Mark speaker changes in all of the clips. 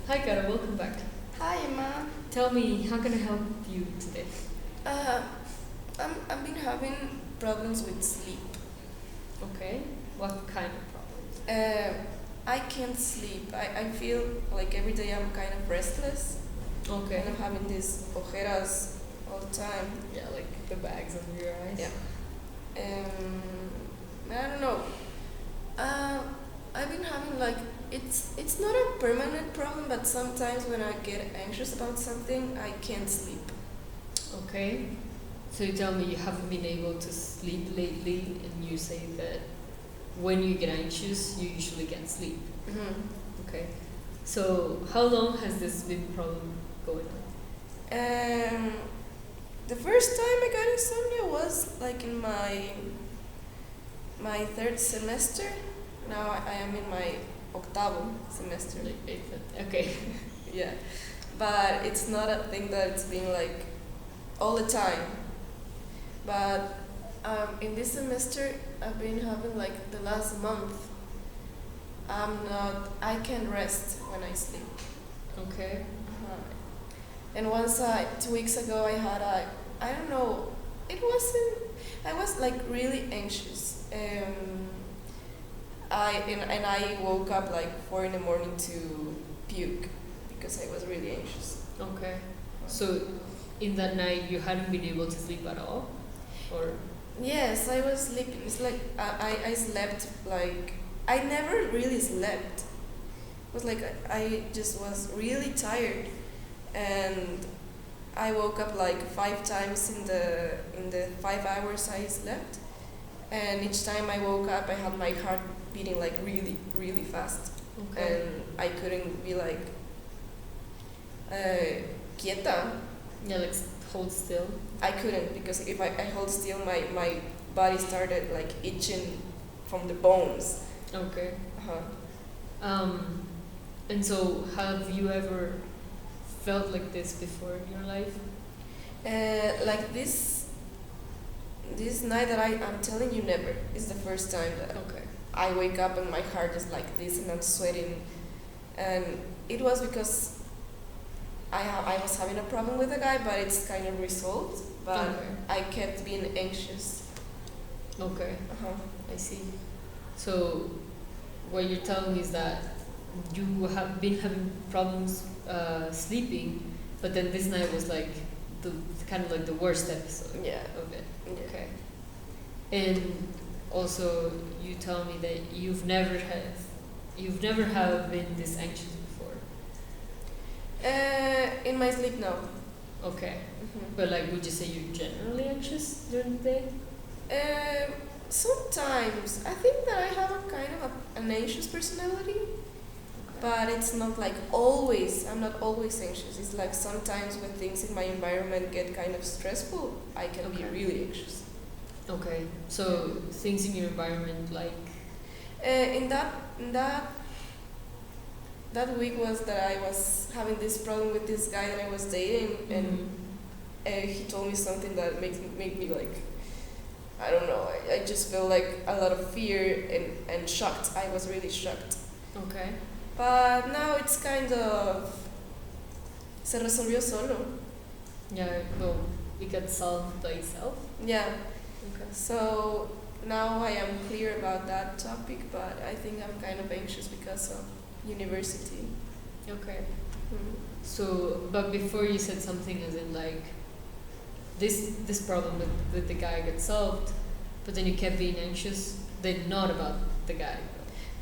Speaker 1: Hi, Cara, welcome back.
Speaker 2: Hi, Emma.
Speaker 1: Tell me, how can I help you today?
Speaker 2: Uh, I've been having problems with sleep.
Speaker 1: Okay, what kind of problems?
Speaker 2: I can't sleep. I feel like every day I'm kind of restless.
Speaker 1: Okay,
Speaker 2: And I'm having these ojeras all the time.
Speaker 1: yeah, like the bags under your eyes.
Speaker 2: Yeah. I don't know. Uh, I've been having like it's not a permanent problem, but sometimes when I get anxious about something, I can't sleep.
Speaker 1: Okay, so you tell me you haven't been able to sleep lately, and you say that when you get anxious, you usually can't sleep.
Speaker 2: Mm-hmm.
Speaker 1: Okay, so how long has this been problem going on?
Speaker 2: The first time I got insomnia was like in my third semester. Now I am in my octavo semester.
Speaker 1: Like eighth. Okay.
Speaker 2: Yeah, but it's not a thing that it's been like all the time. But in this semester, I've been having like the last month. I can't rest when I sleep.
Speaker 1: Okay.
Speaker 2: Uh, And once 2 weeks ago, I had I don't know, it wasn't, I was like really anxious. And I woke up like 4 in the morning to puke because I was really anxious.
Speaker 1: Okay. So in that night, you hadn't been able to sleep at all, or
Speaker 2: Yes, I was sleeping. It's like I slept like, I never really slept. It was like I just was really tired, and I woke up like 5 times in the 5 hours I slept, and each time I woke up, I had my heart beating like really really fast,
Speaker 1: okay.
Speaker 2: and I couldn't be like quieta.
Speaker 1: Yeah, like hold still.
Speaker 2: I couldn't, because if I hold still, my body started like itching from the bones.
Speaker 1: Okay.
Speaker 2: Uh-huh.
Speaker 1: Um, and so have you ever felt like this before in your life?
Speaker 2: Like this night that I'm telling you, never. It's the first time that
Speaker 1: Okay.
Speaker 2: I wake up and my heart is like this and I'm sweating, and it was because I was having a problem with a guy, but it's kind of resolved. But
Speaker 1: Okay.
Speaker 2: I kept being anxious.
Speaker 1: Okay.
Speaker 2: Uh-huh.
Speaker 1: I see. So what you're telling me is that you have been having problems sleeping, but then this night was like the kind of like the worst episode
Speaker 2: Yeah.
Speaker 1: of it.
Speaker 2: Yeah.
Speaker 1: Okay. And also, you tell me that you've never have been this anxious before.
Speaker 2: In my sleep, no.
Speaker 1: Okay.
Speaker 2: Mm-hmm.
Speaker 1: But like, would you say you're generally anxious during the day?
Speaker 2: Sometimes I think that I have a kind of an anxious personality, but it's not like always. I'm not always anxious. It's like sometimes when things in my environment get kind of stressful, I can be
Speaker 1: Okay.
Speaker 2: really anxious.
Speaker 1: Okay. So things in your environment, like
Speaker 2: In that week was that I was having this problem with this guy that I was dating, and he told me something that made me like, I don't know. I just felt like a lot of fear and shocked. I was really shocked.
Speaker 1: okay.
Speaker 2: But now it's kind of se resolvió solo.
Speaker 1: Yeah. Well, it got solved by itself.
Speaker 2: Yeah.
Speaker 1: Okay.
Speaker 2: So now I am clear about that topic, but I think I'm kind of anxious because of university.
Speaker 1: Okay.
Speaker 2: Mm.
Speaker 1: So, but before you said something as in like this problem with the guy got solved, but then you kept being anxious. Then not about the guy.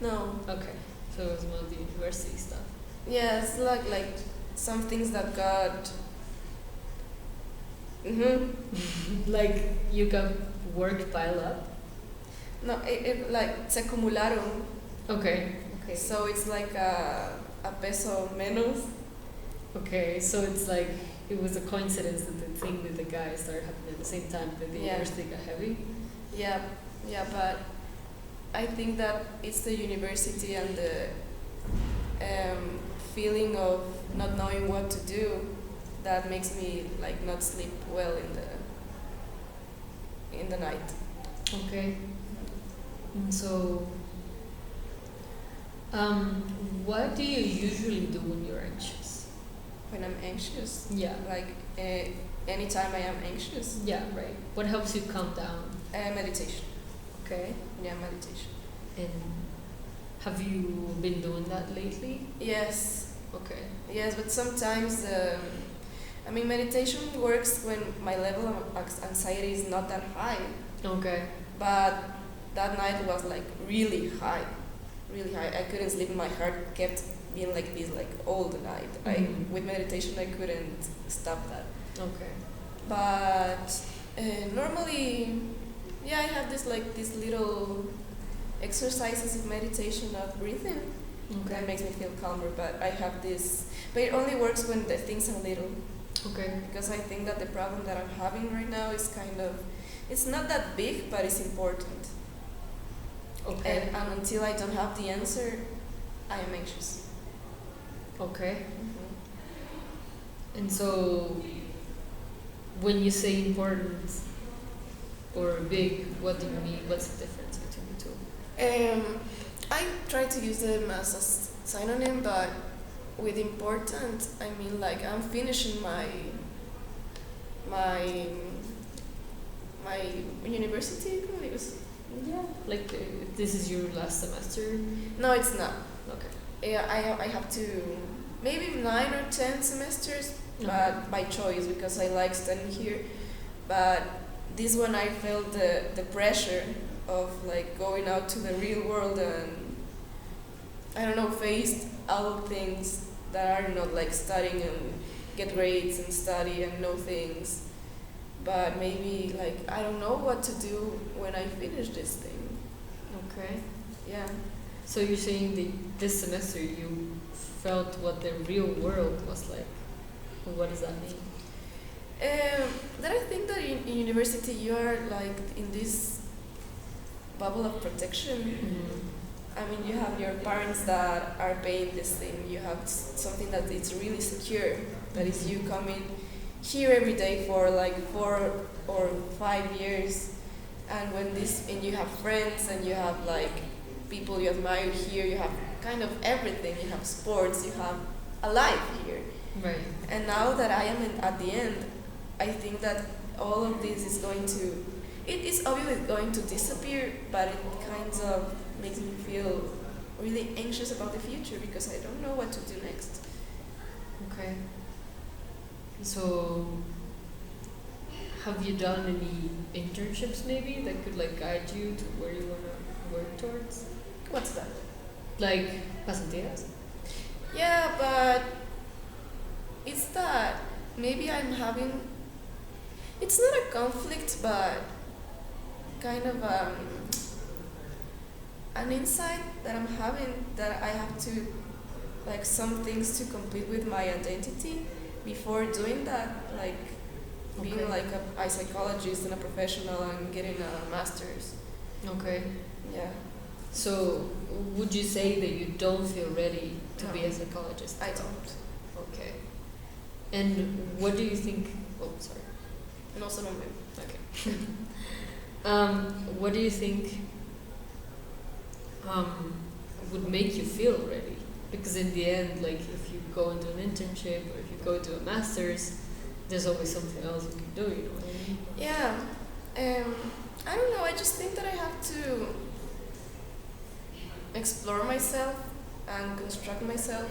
Speaker 2: No.
Speaker 1: Okay. So it was about the university stuff.
Speaker 2: Yeah, it's like some things that got.
Speaker 1: Like you got work pile up.
Speaker 2: No, it like se acumularon.
Speaker 1: Okay. Okay.
Speaker 2: So it's like a peso menos.
Speaker 1: Okay. So it's like it was a coincidence that the thing with the guy started happening at the same time that the
Speaker 2: Yeah.
Speaker 1: university got heavy.
Speaker 2: Yeah, yeah, but I think that it's the university and the feeling of not knowing what to do that makes me like not sleep well in the night.
Speaker 1: Okay. And so, What do you usually do when you're anxious?
Speaker 2: When I'm anxious,
Speaker 1: Yeah.
Speaker 2: like anytime I am anxious,
Speaker 1: Yeah, right. What helps you calm down?
Speaker 2: meditation.
Speaker 1: Okay.
Speaker 2: Yeah, meditation.
Speaker 1: And have you been doing that lately?
Speaker 2: Yes,
Speaker 1: Okay.
Speaker 2: yes, but sometimes, I mean, meditation works when my level of anxiety is not that high.
Speaker 1: Okay.
Speaker 2: But that night was like really high, really high. I couldn't sleep. My heart kept being like this, like all the night.
Speaker 1: Mhm.
Speaker 2: With meditation, I couldn't stop that.
Speaker 1: Okay.
Speaker 2: But normally, yeah, I have this little exercises of meditation of breathing that
Speaker 1: Okay.
Speaker 2: makes me feel calmer. But I have this, but it only works when the things are little,
Speaker 1: Okay.
Speaker 2: because I think that the problem that I'm having right now is kind of, it's not that big, but it's important.
Speaker 1: Okay.
Speaker 2: And until I don't have the answer, I am anxious.
Speaker 1: Okay. And so, when you say important or big, what do you mean? What's the difference between the two?
Speaker 2: I try to use them as a synonym, but with important, I mean like I'm finishing my my university.
Speaker 1: Yeah. Like, this is your last semester?
Speaker 2: No, it's not.
Speaker 1: Okay.
Speaker 2: Yeah, I have to maybe 9 or 10 semesters, but by choice because I like studying here. But this one I felt the pressure of like going out to the real world and I don't know, face all things that are not like studying and get grades and study and know things. But maybe like I don't know what to do when I finish this thing.
Speaker 1: Okay.
Speaker 2: Yeah.
Speaker 1: So you're saying that this semester you felt what the real world was like. What does that mean?
Speaker 2: That I think that in university you are like in this bubble of protection. I mean, you have your parents that are paying this thing. You have something that is really secure. That is you coming here every day for like 4 or 5 years, and and you have friends and you have like people you admire here. You have kind of everything. You have sports. You have a life here.
Speaker 1: Right.
Speaker 2: And now that I am at the end, I think that all of this is going to, it is obviously going to disappear, but it kind of makes me feel really anxious about the future because I don't know what to do next.
Speaker 1: Okay. So, have you done any internships maybe that could like guide you to where you wanna work towards?
Speaker 2: What's that?
Speaker 1: Like pasantías?
Speaker 2: Yeah, but it's that maybe I'm having, it's not a conflict, but kind of an insight that I'm having that I have to, like some things to complete with my identity before doing that, like being
Speaker 1: Okay.
Speaker 2: like a psychologist and a professional and getting a master's.
Speaker 1: Okay.
Speaker 2: Yeah,
Speaker 1: So, would you say that you don't feel ready to be
Speaker 2: No.
Speaker 1: a psychologist?
Speaker 2: I don't.
Speaker 1: Okay. And what do you think? Oh, sorry.
Speaker 2: And also no me.
Speaker 1: Okay. What do you think would make you feel ready? Because in the end, like if you go into an internship or if you go to a master's, there's always something else you can do. You know what I mean?
Speaker 2: Yeah, I don't know. I just think that I have to explore myself and construct myself,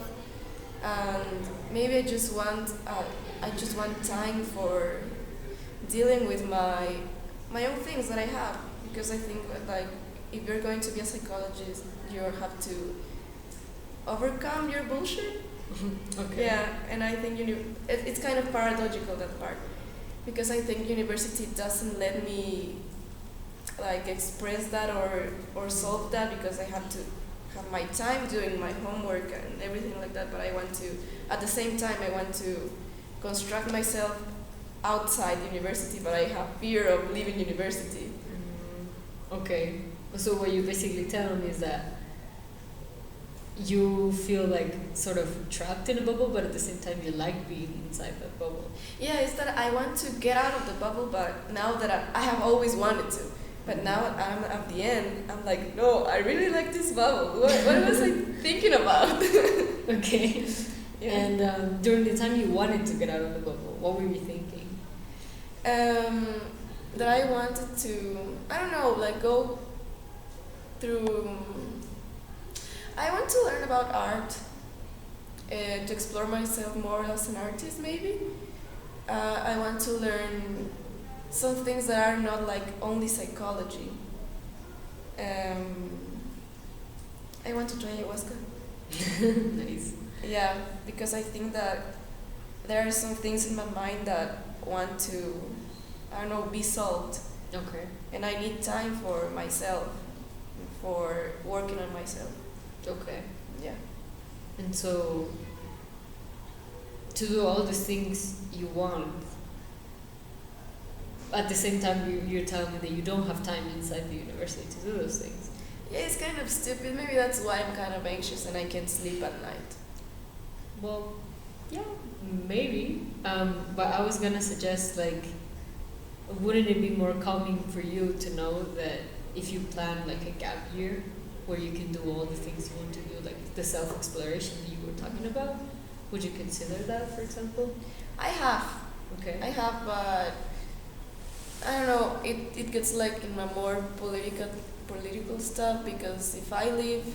Speaker 2: and maybe I just want time for dealing with my own things that I have, because I think that, like if you're going to be a psychologist, you have to overcome your bullshit.
Speaker 1: Okay.
Speaker 2: Yeah, and I think it's kind of paradoxical, that part, because I think university doesn't let me like express that or solve that, because I have to have my time doing my homework and everything like that. But I want to, at the same time, I want to construct myself outside university, but I have fear of leaving university.
Speaker 1: Okay. So what you basically tell me is that you feel like sort of trapped in a bubble, but at the same time you like being inside that bubble.
Speaker 2: Yeah, it's that I want to get out of the bubble, but now that I have always wanted to. But now I'm at the end, I'm like, no, I really like this bubble. What was I thinking about?
Speaker 1: Okay.
Speaker 2: Yeah.
Speaker 1: And during the time you wanted to get out of the bubble, what were you thinking?
Speaker 2: That I wanted to, I don't know, like go through. I want to learn about art, to explore myself more as an artist, maybe. I want to learn some things that are not like only psychology. Um, I want to try ayahuasca.
Speaker 1: Nice.
Speaker 2: Yeah, because I think that there are some things in my mind that want to, I don't know, be solved.
Speaker 1: Okay.
Speaker 2: And I need time for myself, for working on myself.
Speaker 1: Okay.
Speaker 2: Yeah.
Speaker 1: And so, to do all the things you want, at the same time you're telling me that you don't have time inside the university to do those things.
Speaker 2: Yeah, it's kind of stupid. Maybe that's why I'm kind of anxious and I can't sleep at night.
Speaker 1: Well, yeah, maybe. But I was gonna suggest, like, wouldn't it be more calming for you to know that if you plan like a gap year where you can do all the things you want to do, like the self-exploration that you were talking about, would you consider that, for example?
Speaker 2: I have,
Speaker 1: Okay.
Speaker 2: but I don't know. It gets like in my more political stuff, because if I leave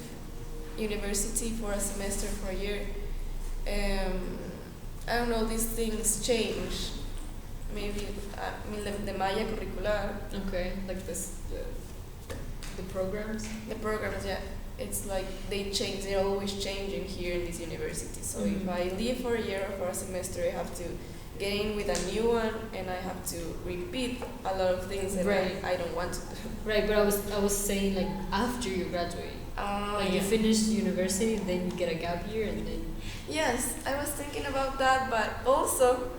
Speaker 2: university for a semester, for a year, I don't know. These things change. Maybe I mean the malla curricular,
Speaker 1: Okay, like this, the programs.
Speaker 2: the programs. Yeah, it's like they change. They're always changing here in this university. So if
Speaker 1: Mhm.
Speaker 2: I leave for a year or for a semester, I have to get in with a new one, and I have to repeat a lot of things that
Speaker 1: Right.
Speaker 2: I don't want to do.
Speaker 1: Right, but I was saying, like, after you graduate, like you
Speaker 2: Yeah.
Speaker 1: finish university, then you get a gap year, and then
Speaker 2: Yes, I was thinking about that, but also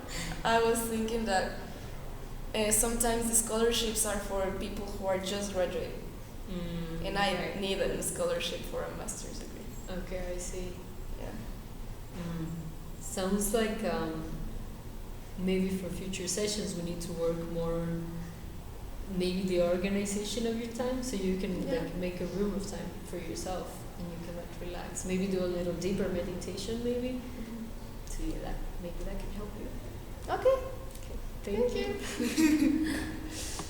Speaker 2: I was thinking that sometimes the scholarships are for people who are just graduating, and I
Speaker 1: right.
Speaker 2: need a scholarship for a master's degree.
Speaker 1: Okay, I see.
Speaker 2: Yeah.
Speaker 1: Sounds like maybe for future sessions we need to work more on maybe the organization of your time, so you can
Speaker 2: Yeah.
Speaker 1: like make a room of time for yourself and you can like relax. Maybe do a little deeper meditation, maybe. So yeah, that maybe that can help you.
Speaker 2: Okay.
Speaker 1: Thank you.